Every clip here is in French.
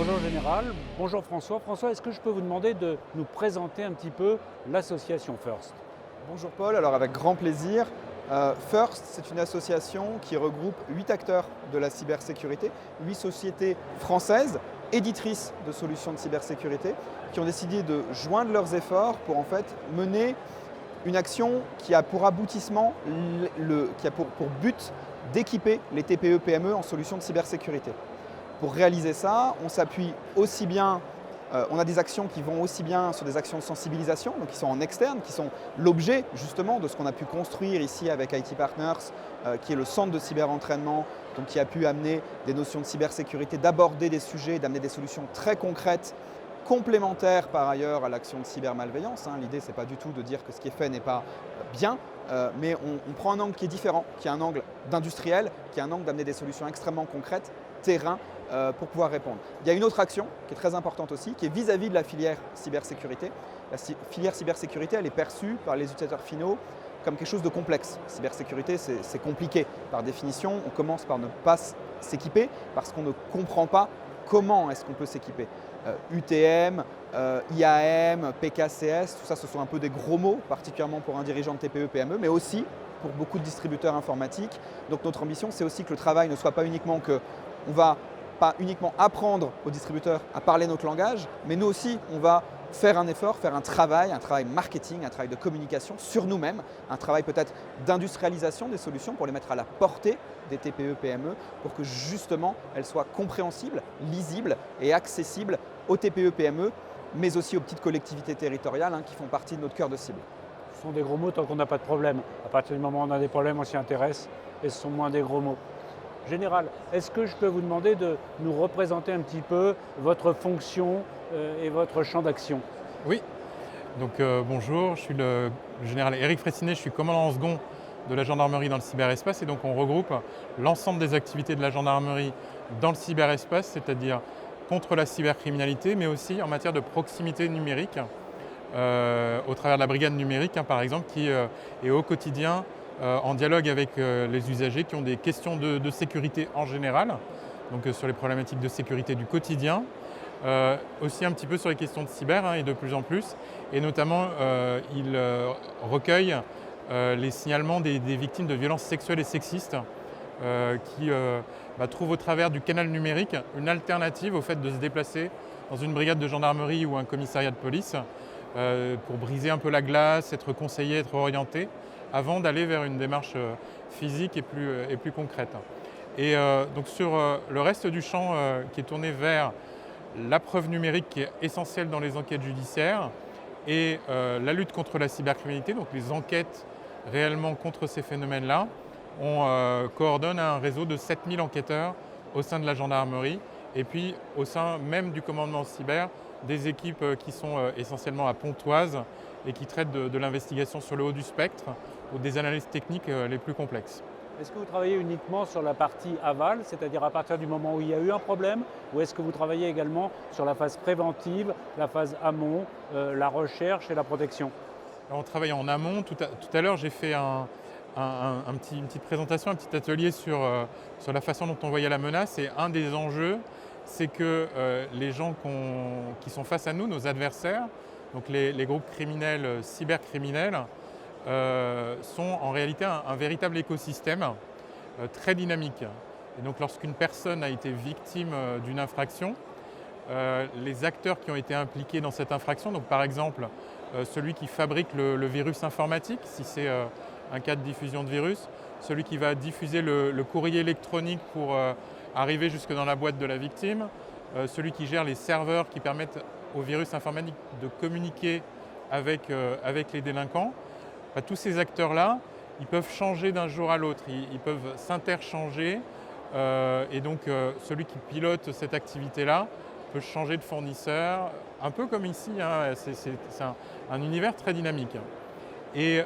Bonjour Général, bonjour François. François, est-ce que je peux vous demander de nous présenter un petit peu l'association FIRST? Bonjour Paul, alors avec grand plaisir. FIRST, c'est une association qui regroupe 8 acteurs de la cybersécurité, 8 sociétés françaises, éditrices de solutions de cybersécurité, qui ont décidé de joindre leurs efforts pour en fait mener une action qui a pour aboutissement, qui a pour but d'équiper les TPE-PME en solutions de cybersécurité. Pour réaliser ça, on s'appuie aussi bien, on a des actions qui vont aussi bien sur des actions de sensibilisation, donc qui sont en externe, qui sont l'objet justement de ce qu'on a pu construire ici avec IT Partners, qui est le centre de cyberentraînement, donc qui a pu amener des notions de cybersécurité, d'aborder des sujets, d'amener des solutions très concrètes, complémentaires par ailleurs à l'action de cybermalveillance. L'idée, ce n'est pas du tout de dire que ce qui est fait n'est pas bien, mais on prend un angle qui est différent, qui est un angle d'industriel, qui est un angle d'amener des solutions extrêmement concrètes, terrain, pour pouvoir répondre. Il y a une autre action qui est très importante aussi, qui est vis-à-vis de la filière cybersécurité. La filière cybersécurité, elle est perçue par les utilisateurs finaux comme quelque chose de complexe. Cybersécurité, c'est compliqué. Par définition, on commence par ne pas s'équiper parce qu'on ne comprend pas comment est-ce qu'on peut s'équiper. UTM, IAM, PKCS, tout ça, ce sont un peu des gros mots, particulièrement pour un dirigeant de TPE-PME, mais aussi pour beaucoup de distributeurs informatiques. Donc notre ambition, c'est aussi que le travail ne soit pas uniquement que on va pas uniquement apprendre aux distributeurs à parler notre langage, mais nous aussi, on va faire un effort, faire un travail marketing, un travail de communication sur nous-mêmes, un travail peut-être d'industrialisation des solutions pour les mettre à la portée des TPE-PME pour que justement elles soient compréhensibles, lisibles et accessibles aux TPE-PME, mais aussi aux petites collectivités territoriales qui font partie de notre cœur de cible. Ce sont des gros mots tant qu'on n'a pas de problème. À partir du moment où on a des problèmes, on s'y intéresse et ce sont moins des gros mots. Général, est-ce que je peux vous demander de nous représenter un petit peu votre fonction et votre champ d'action? Oui, donc bonjour, je suis le général Éric Fraissinet, je suis commandant en second de la gendarmerie dans le cyberespace et donc on regroupe l'ensemble des activités de la gendarmerie dans le cyberespace, c'est-à-dire contre la cybercriminalité, mais aussi en matière de proximité numérique, au travers de la brigade numérique par exemple, qui est au quotidien en dialogue avec les usagers qui ont des questions de sécurité en général, donc sur les problématiques de sécurité du quotidien, aussi un petit peu sur les questions de cyber et de plus en plus, et notamment il recueille les signalements des victimes de violences sexuelles et sexistes qui trouvent au travers du canal numérique une alternative au fait de se déplacer dans une brigade de gendarmerie ou un commissariat de police pour briser un peu la glace, être conseillé, être orienté, avant d'aller vers une démarche physique et plus concrète. Et donc sur le reste du champ qui est tourné vers la preuve numérique qui est essentielle dans les enquêtes judiciaires et la lutte contre la cybercriminalité, donc les enquêtes réellement contre ces phénomènes-là, on coordonne un réseau de 7000 enquêteurs au sein de la gendarmerie et puis au sein même du commandement cyber, des équipes qui sont essentiellement à Pontoise et qui traitent de l'investigation sur le haut du spectre ou des analyses techniques les plus complexes. Est-ce que vous travaillez uniquement sur la partie aval, c'est-à-dire à partir du moment où il y a eu un problème, ou est-ce que vous travaillez également sur la phase préventive, la phase amont, la recherche et la protection? Alors, on travaille en amont. Tout à l'heure, j'ai fait une petite présentation, un petit atelier sur la façon dont on voyait la menace. Et un des enjeux, c'est que les gens qui sont face à nous, nos adversaires, donc les groupes criminels, cybercriminels, sont en réalité un véritable écosystème très dynamique. Et donc lorsqu'une personne a été victime d'une infraction, les acteurs qui ont été impliqués dans cette infraction, donc par exemple celui qui fabrique le virus informatique, si c'est un cas de diffusion de virus, celui qui va diffuser le courrier électronique pour arriver jusque dans la boîte de la victime, celui qui gère les serveurs qui permettent au virus informatique de communiquer avec les délinquants. Tous ces acteurs-là, ils peuvent changer d'un jour à l'autre, ils peuvent s'interchanger et donc celui qui pilote cette activité-là peut changer de fournisseur, un peu comme ici, c'est un univers très dynamique. Et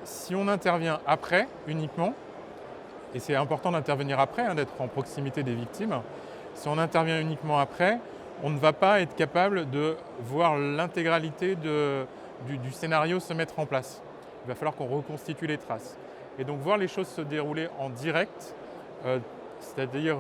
si on intervient après uniquement, et c'est important d'intervenir après, d'être en proximité des victimes, si on intervient uniquement après, on ne va pas être capable de voir l'intégralité du scénario se mettre en place. Il va falloir qu'on reconstitue les traces. Et donc voir les choses se dérouler en direct, c'est-à-dire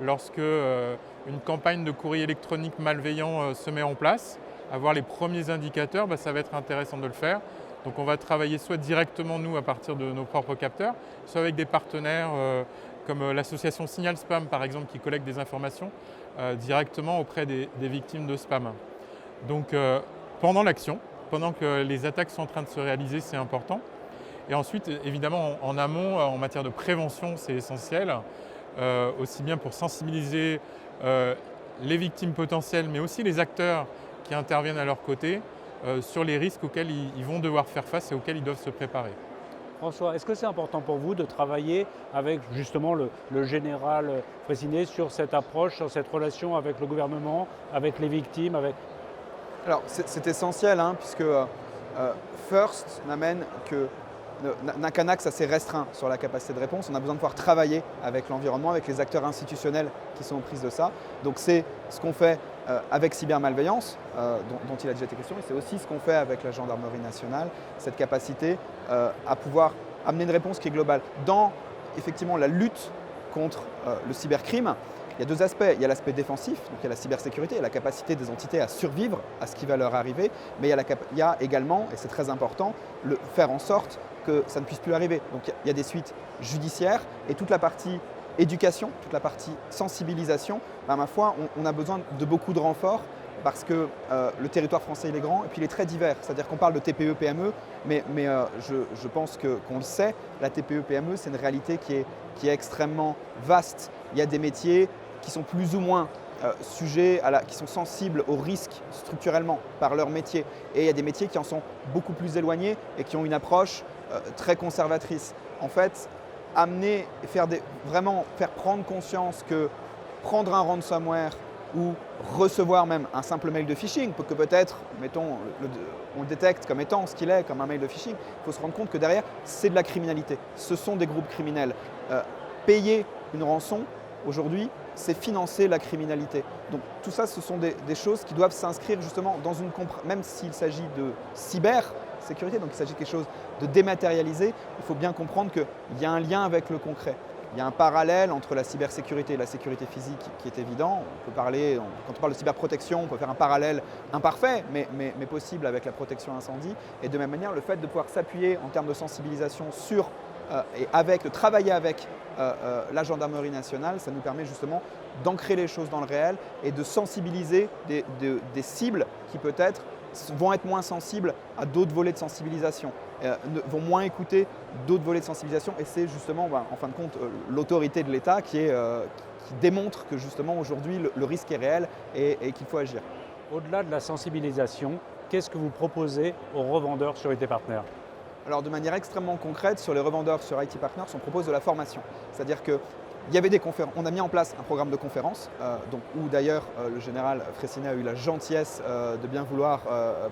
lorsque une campagne de courrier électronique malveillant se met en place, avoir les premiers indicateurs, ça va être intéressant de le faire. Donc on va travailler soit directement nous à partir de nos propres capteurs, soit avec des partenaires comme l'association Signal Spam par exemple qui collecte des informations directement auprès des victimes de spam. Donc pendant l'action, pendant que les attaques sont en train de se réaliser, c'est important. Et ensuite, évidemment, en amont, en matière de prévention, c'est essentiel, aussi bien pour sensibiliser les victimes potentielles, mais aussi les acteurs qui interviennent à leur côté sur les risques auxquels ils vont devoir faire face et auxquels ils doivent se préparer. François, est-ce que c'est important pour vous de travailler avec justement le général Fraissinet sur cette approche, sur cette relation avec le gouvernement, avec les victimes, avec... Alors c'est essentiel puisque First n'a qu'un axe assez restreint sur la capacité de réponse. On a besoin de pouvoir travailler avec l'environnement, avec les acteurs institutionnels qui sont aux prises de ça. Donc c'est ce qu'on fait avec cybermalveillance, dont il a déjà été question, et c'est aussi ce qu'on fait avec la gendarmerie nationale, cette capacité à pouvoir amener une réponse qui est globale. Dans effectivement la lutte contre le cybercrime, il y a deux aspects. Il y a l'aspect défensif, donc il y a la cybersécurité, il y a la capacité des entités à survivre à ce qui va leur arriver, mais il y a également, et c'est très important, faire en sorte que ça ne puisse plus arriver. Donc il y a des suites judiciaires et toute la partie éducation, toute la partie sensibilisation, ma foi, on a besoin de beaucoup de renforts parce que le territoire français il est grand et puis il est très divers. C'est-à-dire qu'on parle de TPE, PME, mais je pense qu'on le sait, la TPE, PME, c'est une réalité qui est extrêmement vaste. Il y a des métiers qui sont plus ou moins qui sont sensibles aux risques structurellement par leur métier. Et il y a des métiers qui en sont beaucoup plus éloignés et qui ont une approche très conservatrice. En fait, vraiment faire prendre conscience que prendre un ransomware ou recevoir même un simple mail de phishing, que peut-être, mettons, on le détecte comme étant ce qu'il est, comme un mail de phishing, il faut se rendre compte que derrière, c'est de la criminalité. Ce sont des groupes criminels. Payer une rançon, aujourd'hui, c'est financer la criminalité. Donc tout ça, ce sont des choses qui doivent s'inscrire justement dans une compréhension, même s'il s'agit de cybersécurité, donc il s'agit de quelque chose de dématérialisé, il faut bien comprendre qu'il y a un lien avec le concret. Il y a un parallèle entre la cybersécurité et la sécurité physique qui est évident. Quand on parle de cyberprotection, on peut faire un parallèle imparfait, mais possible avec la protection incendie. Et de même manière, le fait de pouvoir s'appuyer en termes de sensibilisation sur de travailler avec la gendarmerie nationale, ça nous permet justement d'ancrer les choses dans le réel et de sensibiliser des cibles qui peut-être vont être moins sensibles à d'autres volets de sensibilisation, vont moins écouter d'autres volets de sensibilisation et c'est justement en fin de compte l'autorité de l'État qui démontre que justement aujourd'hui le risque est réel et qu'il faut agir. Au-delà de la sensibilisation, qu'est-ce que vous proposez aux revendeurs sur IT Partners ? Alors de manière extrêmement concrète, sur les revendeurs sur IT Partners, on propose de la formation. C'est-à-dire que il y avait des conférences, on a mis en place un programme de conférences, où d'ailleurs le général Fraissinet a eu la gentillesse de bien vouloir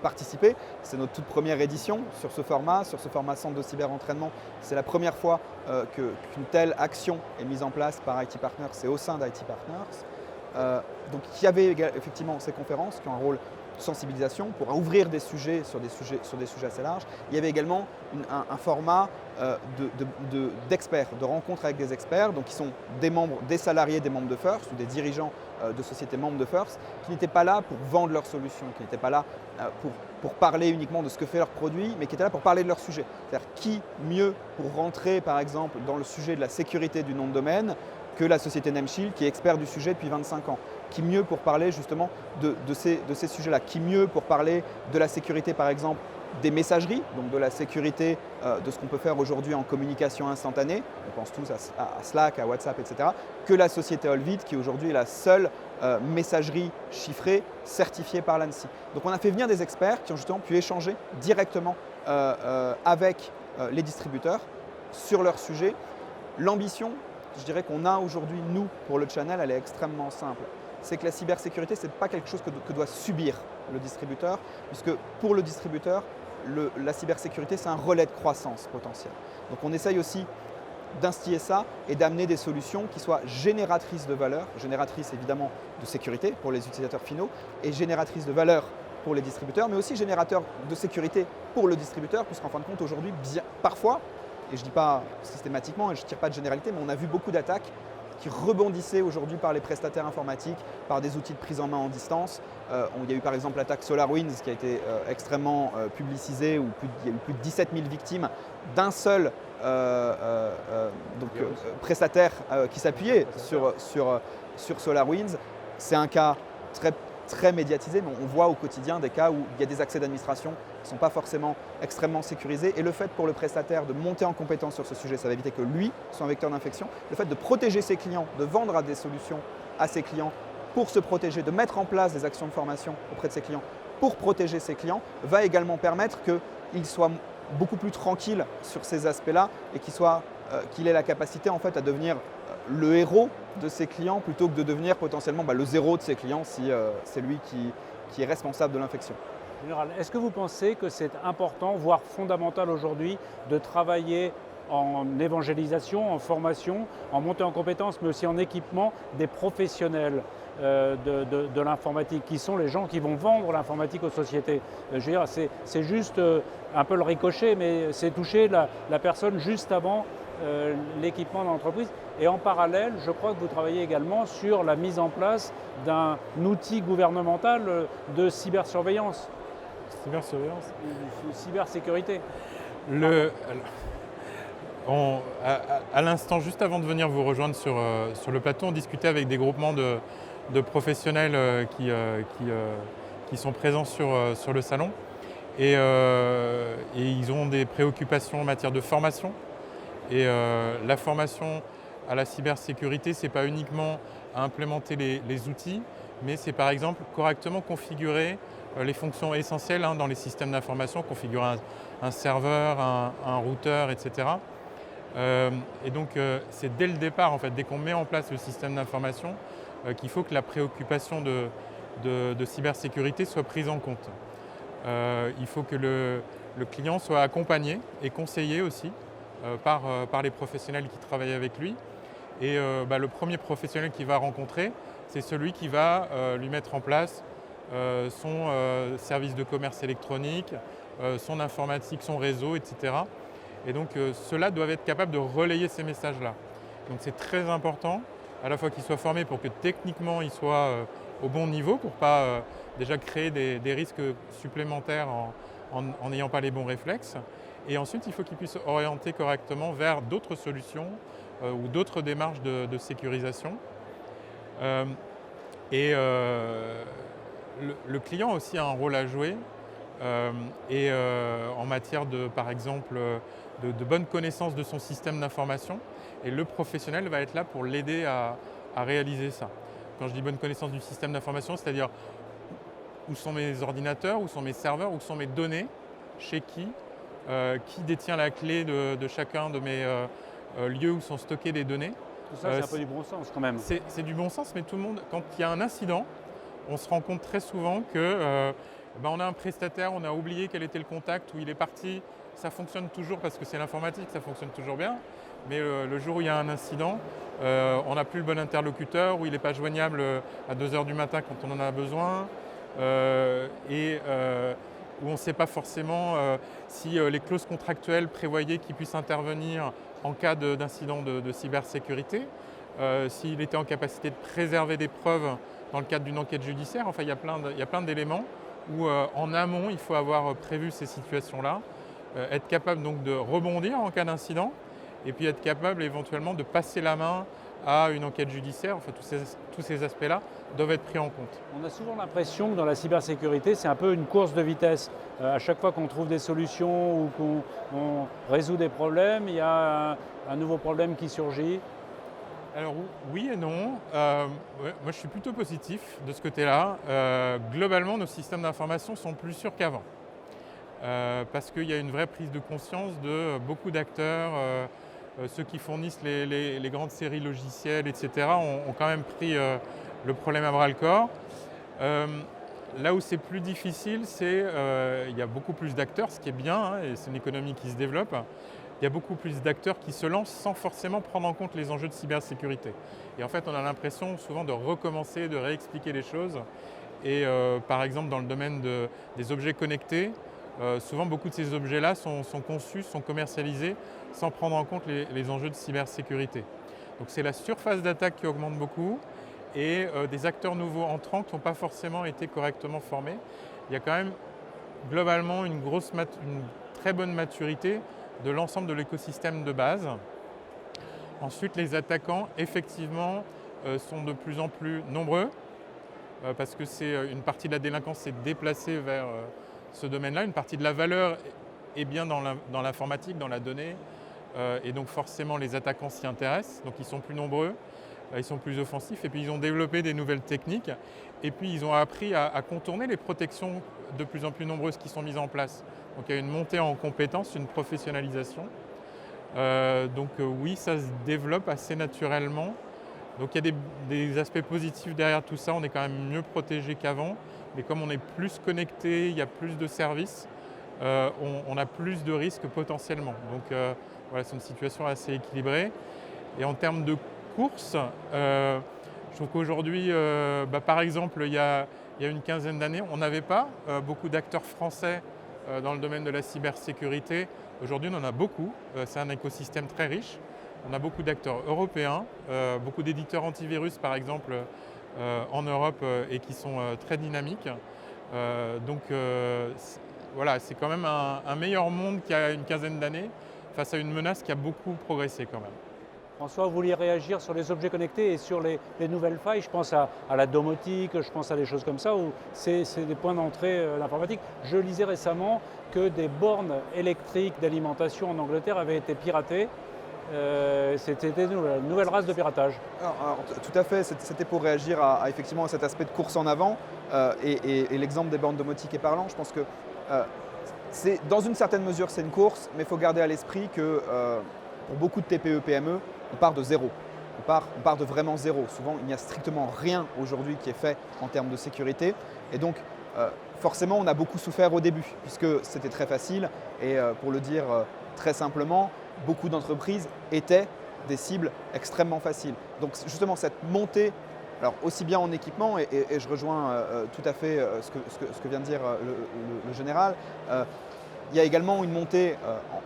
participer. C'est notre toute première édition sur ce format centre de cyber-entraînement. C'est la première fois qu'une telle action est mise en place par IT Partners, c'est au sein d'IT Partners. Donc il y avait effectivement ces conférences qui ont un rôle de sensibilisation pour ouvrir des sujets sur des sujets assez larges. Il y avait également un format d'experts, de rencontres avec des experts, donc qui sont des salariés des membres de First ou des dirigeants de sociétés membres de First, qui n'étaient pas là pour vendre leurs solutions, qui n'étaient pas là pour parler uniquement de ce que fait leur produit, mais qui étaient là pour parler de leur sujet. C'est-à-dire qui mieux pour rentrer par exemple dans le sujet de la sécurité du nom de domaine que la société Nameshield qui est expert du sujet depuis 25 ans. Qui mieux pour parler justement de ces sujets-là, qui mieux pour parler de la sécurité par exemple des messageries, donc de la sécurité de ce qu'on peut faire aujourd'hui en communication instantanée, on pense tous à Slack, à WhatsApp, etc., que la société Olvit qui aujourd'hui est la seule messagerie chiffrée certifiée par l'ANSSI. Donc on a fait venir des experts qui ont justement pu échanger directement avec les distributeurs sur leur sujet. L'ambition, je dirais qu'on a aujourd'hui, nous, pour le channel, elle est extrêmement simple. C'est que la cybersécurité, ce n'est pas quelque chose que doit subir le distributeur, puisque pour le distributeur, la cybersécurité, c'est un relais de croissance potentielle. Donc on essaye aussi d'instiller ça et d'amener des solutions qui soient génératrices de valeur, génératrices évidemment de sécurité pour les utilisateurs finaux et génératrices de valeur pour les distributeurs, mais aussi générateurs de sécurité pour le distributeur, puisqu'en fin de compte, aujourd'hui, parfois, et je ne dis pas systématiquement et je ne tire pas de généralité, mais on a vu beaucoup d'attaques qui rebondissaient aujourd'hui par les prestataires informatiques, par des outils de prise en main en distance. Il y a eu par exemple l'attaque SolarWinds qui a été extrêmement publicisée, où il y a eu plus de 17 000 victimes d'un seul prestataire qui s'appuyait sur SolarWinds. C'est un cas très médiatisé, mais on voit au quotidien des cas où il y a des accès d'administration qui ne sont pas forcément extrêmement sécurisés. Et le fait pour le prestataire de monter en compétence sur ce sujet, ça va éviter que lui soit un vecteur d'infection. Le fait de protéger ses clients, de vendre des solutions à ses clients pour se protéger, de mettre en place des actions de formation auprès de ses clients pour protéger ses clients, va également permettre qu'il soit beaucoup plus tranquille sur ces aspects-là et qu'il ait la capacité en fait à devenir le héros de ses clients plutôt que de devenir potentiellement le zéro de ses clients si c'est lui qui est responsable de l'infection. Général, est-ce que vous pensez que c'est important, voire fondamental aujourd'hui, de travailler en évangélisation, en formation, en montée en compétences, mais aussi en équipement des professionnels de l'informatique, qui sont les gens qui vont vendre l'informatique aux sociétés? Je veux dire, c'est juste un peu le ricochet, mais c'est toucher la personne juste avant l'équipement dans l'entreprise. Et en parallèle, je crois que vous travaillez également sur la mise en place d'un outil gouvernemental de cybersurveillance. Cybersurveillance. Cybersécurité. À l'instant, juste avant de venir vous rejoindre sur le plateau, on discutait avec des groupements de professionnels qui sont présents sur le salon. Et ils ont des préoccupations en matière de formation. Et la formation à la cybersécurité, ce n'est pas uniquement à implémenter les outils, mais c'est par exemple correctement configurer les fonctions essentielles dans les systèmes d'information, configurer un serveur, un routeur, etc. Et donc c'est dès le départ, en fait, dès qu'on met en place le système d'information, qu'il faut que la préoccupation de cybersécurité soit prise en compte. Il faut que le client soit accompagné et conseillé aussi par les professionnels qui travaillent avec lui. Et le premier professionnel qu'il va rencontrer, c'est celui qui va lui mettre en place son service de commerce électronique, son informatique, son réseau, etc. Et donc ceux-là doivent être capables de relayer ces messages-là. Donc c'est très important, à la fois qu'ils soient formés pour que techniquement ils soient au bon niveau, pour ne pas déjà créer des risques supplémentaires en n'ayant pas les bons réflexes. Et ensuite, il faut qu'ils puissent orienter correctement vers d'autres solutions ou d'autres démarches de sécurisation. Le client aussi a un rôle à jouer en matière par exemple, de bonne connaissance de son système d'information. Et le professionnel va être là pour l'aider à réaliser ça. Quand je dis bonne connaissance du système d'information, c'est-à-dire où sont mes ordinateurs, où sont mes serveurs, où sont mes données, chez qui détient la clé de chacun de mes lieux où sont stockées des données. Tout ça, c'est un peu du bon sens quand même. C'est du bon sens, mais tout le monde, quand il y a un incident, on se rend compte très souvent que on a un prestataire, on a oublié quel était le contact, où il est parti. Ça fonctionne toujours parce que c'est l'informatique, ça fonctionne toujours bien. Mais le jour où il y a un incident, on n'a plus le bon interlocuteur, où il n'est pas joignable à 2 h du matin quand on en a besoin. Où on ne sait pas forcément si les clauses contractuelles prévoyaient qu'il puisse intervenir en cas d'incident de cybersécurité, s'il était en capacité de préserver des preuves dans le cadre d'une enquête judiciaire. Enfin, il y a plein d'éléments où en amont, il faut avoir prévu ces situations-là, être capable donc de rebondir en cas d'incident, et puis être capable éventuellement de passer la main à une enquête judiciaire. Enfin, tous ces aspects-là doivent être pris en compte. On a souvent l'impression que dans la cybersécurité, c'est un peu une course de vitesse. À chaque fois qu'on trouve des solutions ou qu'on résout des problèmes, il y a un nouveau problème qui surgit. Alors oui et non. Moi, je suis plutôt positif de ce côté-là. Globalement, nos systèmes d'information sont plus sûrs qu'avant. Parce qu'il y a une vraie prise de conscience de beaucoup d'acteurs. Ceux qui fournissent les grandes séries logicielles, etc., ont quand même pris le problème à bras-le-corps. Là où c'est plus difficile, c'est qu'il y a beaucoup plus d'acteurs, ce qui est bien, et c'est une économie qui se développe. Il y a beaucoup plus d'acteurs qui se lancent sans forcément prendre en compte les enjeux de cybersécurité. Et en fait, on a l'impression souvent de recommencer, de réexpliquer les choses. Et par exemple, dans le domaine des objets connectés, souvent beaucoup de ces objets-là sont conçus, sont commercialisés sans prendre en compte les enjeux de cybersécurité. Donc c'est la surface d'attaque qui augmente beaucoup et des acteurs nouveaux entrants qui n'ont pas forcément été correctement formés. Il y a quand même globalement une très bonne maturité de l'ensemble de l'écosystème de base. Ensuite, les attaquants, effectivement, sont de plus en plus nombreux parce que une partie de la délinquance s'est déplacée vers ce domaine-là. Une partie de la valeur est bien dans l'informatique, dans la donnée. Et donc forcément, les attaquants s'y intéressent. Donc ils sont plus nombreux, ils sont plus offensifs. Et puis ils ont développé des nouvelles techniques. Et puis ils ont appris à contourner les protections de plus en plus nombreuses qui sont mises en place. Donc il y a une montée en compétences, une professionnalisation. Oui, ça se développe assez naturellement. Donc il y a des aspects positifs derrière tout ça. On est quand même mieux protégé qu'avant. Mais comme on est plus connecté, il y a plus de services, on a plus de risques potentiellement. Donc voilà, c'est une situation assez équilibrée. Et en termes de course, je trouve qu'aujourd'hui, par exemple, il y a une quinzaine d'années, on n'avait pas beaucoup d'acteurs français dans le domaine de la cybersécurité. Aujourd'hui, on en a beaucoup. C'est un écosystème très riche. On a beaucoup d'acteurs européens, beaucoup d'éditeurs antivirus, par exemple, en Europe et qui sont très dynamiques. Voilà, c'est quand même un meilleur monde qu'il y a une quinzaine d'années face à une menace qui a beaucoup progressé quand même. François, vous vouliez réagir sur les objets connectés et sur les nouvelles failles. Je pense à la domotique, je pense à des choses comme ça où c'est des points d'entrée d'informatique. Je lisais récemment que des bornes électriques d'alimentation en Angleterre avaient été piratées. C'était une nouvelle race de piratage. Alors, tout à fait, c'était pour réagir effectivement à cet aspect de course en avant et l'exemple des bornes domotiques est parlant. Je pense que dans une certaine mesure c'est une course, mais il faut garder à l'esprit que pour beaucoup de TPE-PME, on part de zéro. On part de vraiment zéro. Souvent, il n'y a strictement rien aujourd'hui qui est fait en termes de sécurité. Et donc, forcément, on a beaucoup souffert au début, puisque c'était très facile. Et pour le dire très simplement, beaucoup d'entreprises étaient des cibles extrêmement faciles. Donc, justement, cette montée, alors aussi bien en équipement, et je rejoins tout à fait ce que vient de dire le général, il y a également une montée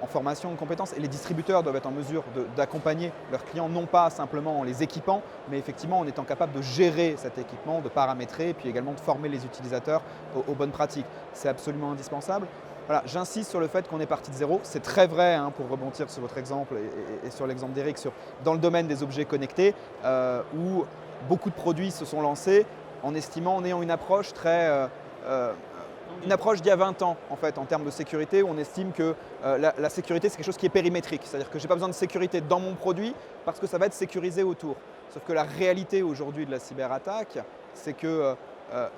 en formation, en compétences, et les distributeurs doivent être en mesure d'accompagner leurs clients, non pas simplement en les équipant, mais effectivement en étant capable de gérer cet équipement, de paramétrer, et puis également de former les utilisateurs aux bonnes pratiques. C'est absolument indispensable. Voilà, j'insiste sur le fait qu'on est parti de zéro. C'est très vrai, pour rebondir sur votre exemple et sur l'exemple d'Eric, dans le domaine des objets connectés, où beaucoup de produits se sont lancés en ayant une approche une approche d'il y a 20 ans en fait en termes de sécurité où on estime que la sécurité c'est quelque chose qui est périmétrique, c'est-à-dire que je n'ai pas besoin de sécurité dans mon produit parce que ça va être sécurisé autour. Sauf que la réalité aujourd'hui de la cyberattaque, c'est qu'il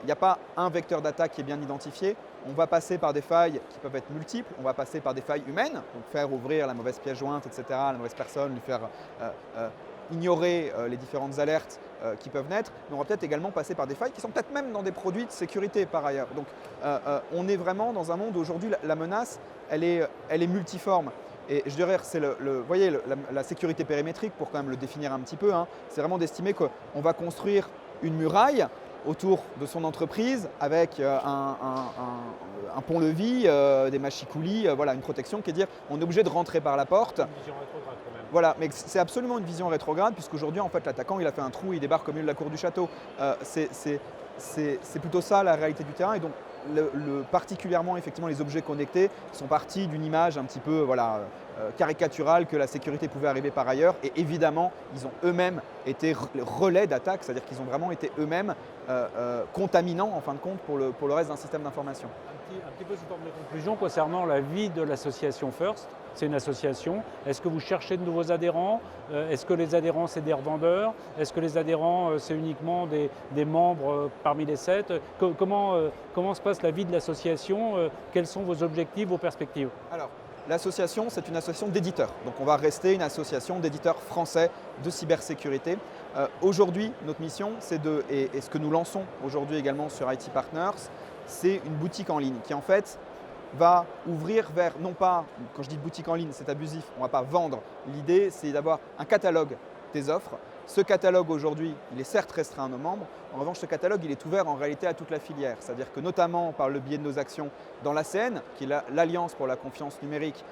n'y a pas un vecteur d'attaque qui est bien identifié. On va passer par des failles qui peuvent être multiples, on va passer par des failles humaines, donc faire ouvrir la mauvaise pièce jointe, etc., la mauvaise personne, lui faire ignorer les différentes alertes qui peuvent naître, mais on va peut-être également passer par des failles qui sont peut-être même dans des produits de sécurité par ailleurs. Donc on est vraiment dans un monde où aujourd'hui la menace, elle est multiforme. Et je dirais, c'est vous voyez, la sécurité périmétrique, pour quand même le définir un petit peu, c'est vraiment d'estimer qu'on va construire une muraille autour de son entreprise avec un pont-levis, des machicoulis, voilà, une protection qui est dire on est obligé de rentrer par la porte. Une vision rétrograde quand même. Voilà, mais c'est absolument une vision rétrograde puisqu'aujourd'hui en fait l'attaquant il a fait un trou, il débarque au milieu de la cour du château. C'est plutôt ça la réalité du terrain et donc particulièrement effectivement les objets connectés sont partis d'une image un petit peu caricaturale que la sécurité pouvait arriver par ailleurs et évidemment ils ont eux-mêmes été relais d'attaque, c'est-à-dire qu'ils ont vraiment été eux-mêmes contaminants en fin de compte pour le reste d'un système d'information. Un petit peu sous forme de conclusion concernant la vie de l'association First. C'est une association. Est-ce que vous cherchez de nouveaux adhérents? Est-ce que les adhérents, c'est des revendeurs? Est-ce que les adhérents, c'est uniquement des membres parmi les 7? Comment se passe la vie de l'association? Quels sont vos objectifs, vos perspectives? Alors, l'association, c'est une association d'éditeurs. Donc, on va rester une association d'éditeurs français de cybersécurité. Aujourd'hui, notre mission, c'est et ce que nous lançons aujourd'hui également sur IT Partners, c'est une boutique en ligne qui en fait va ouvrir vers, non pas, quand je dis boutique en ligne, c'est abusif, on ne va pas vendre. L'idée, c'est d'avoir un catalogue des offres Ce catalogue aujourd'hui, il est certes restreint à nos membres. En revanche, ce catalogue, il est ouvert en réalité à toute la filière. C'est-à-dire que notamment par le biais de nos actions dans l'ACN, qui est l'Alliance pour la confiance numérique,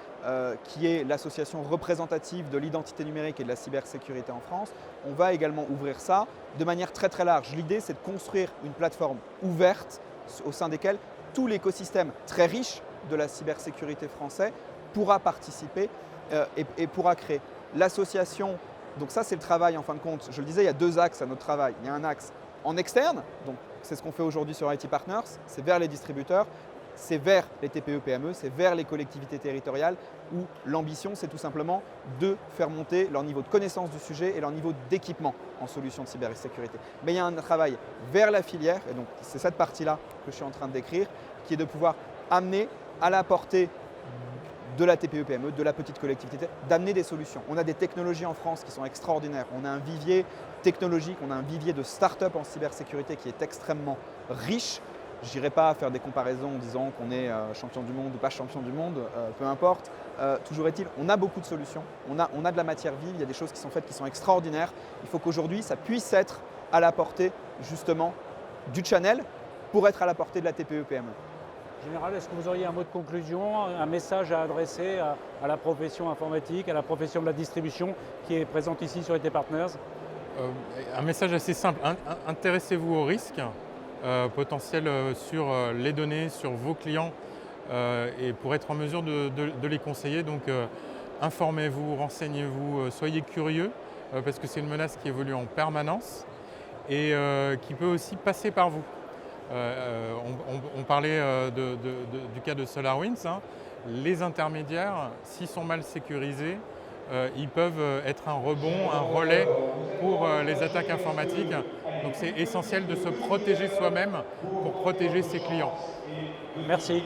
qui est l'association représentative de l'identité numérique et de la cybersécurité en France, on va également ouvrir ça de manière très très large. L'idée, c'est de construire une plateforme ouverte au sein desquelles tout l'écosystème très riche de la cybersécurité français pourra participer et pourra créer. L'association, donc ça c'est le travail en fin de compte. Je le disais, il y a deux axes à notre travail. Il y a un axe en externe, donc c'est ce qu'on fait aujourd'hui sur IT Partners, c'est vers les distributeurs, c'est vers les TPE-PME, c'est vers les collectivités territoriales où l'ambition c'est tout simplement de faire monter leur niveau de connaissance du sujet et leur niveau d'équipement en solutions de cybersécurité. Mais il y a un travail vers la filière, et donc c'est cette partie-là que je suis en train de décrire, qui est de pouvoir amener à la portée de la TPE-PME, de la petite collectivité, d'amener des solutions. On a des technologies en France qui sont extraordinaires. On a un vivier technologique, on a un vivier de start-up en cybersécurité qui est extrêmement riche. Je n'irai pas faire des comparaisons en disant qu'on est champion du monde ou pas champion du monde, peu importe. Toujours est-il, on a beaucoup de solutions, on a de la matière vive, il y a des choses qui sont faites qui sont extraordinaires. Il faut qu'aujourd'hui, ça puisse être à la portée justement du channel pour être à la portée de la TPE-PME. Général, est-ce que vous auriez un mot de conclusion, un message à adresser à la profession informatique, à la profession de la distribution qui est présente ici sur IT Partners? Un message assez simple, intéressez-vous aux risques potentiels sur les données, sur vos clients et pour être en mesure de les conseiller. Donc informez-vous, renseignez-vous, soyez curieux parce que c'est une menace qui évolue en permanence et qui peut aussi passer par vous. On parlait du cas de SolarWinds. Les intermédiaires, s'ils sont mal sécurisés, ils peuvent être un rebond, un relais pour les attaques informatiques. Donc c'est essentiel de se protéger soi-même pour protéger ses clients. Merci.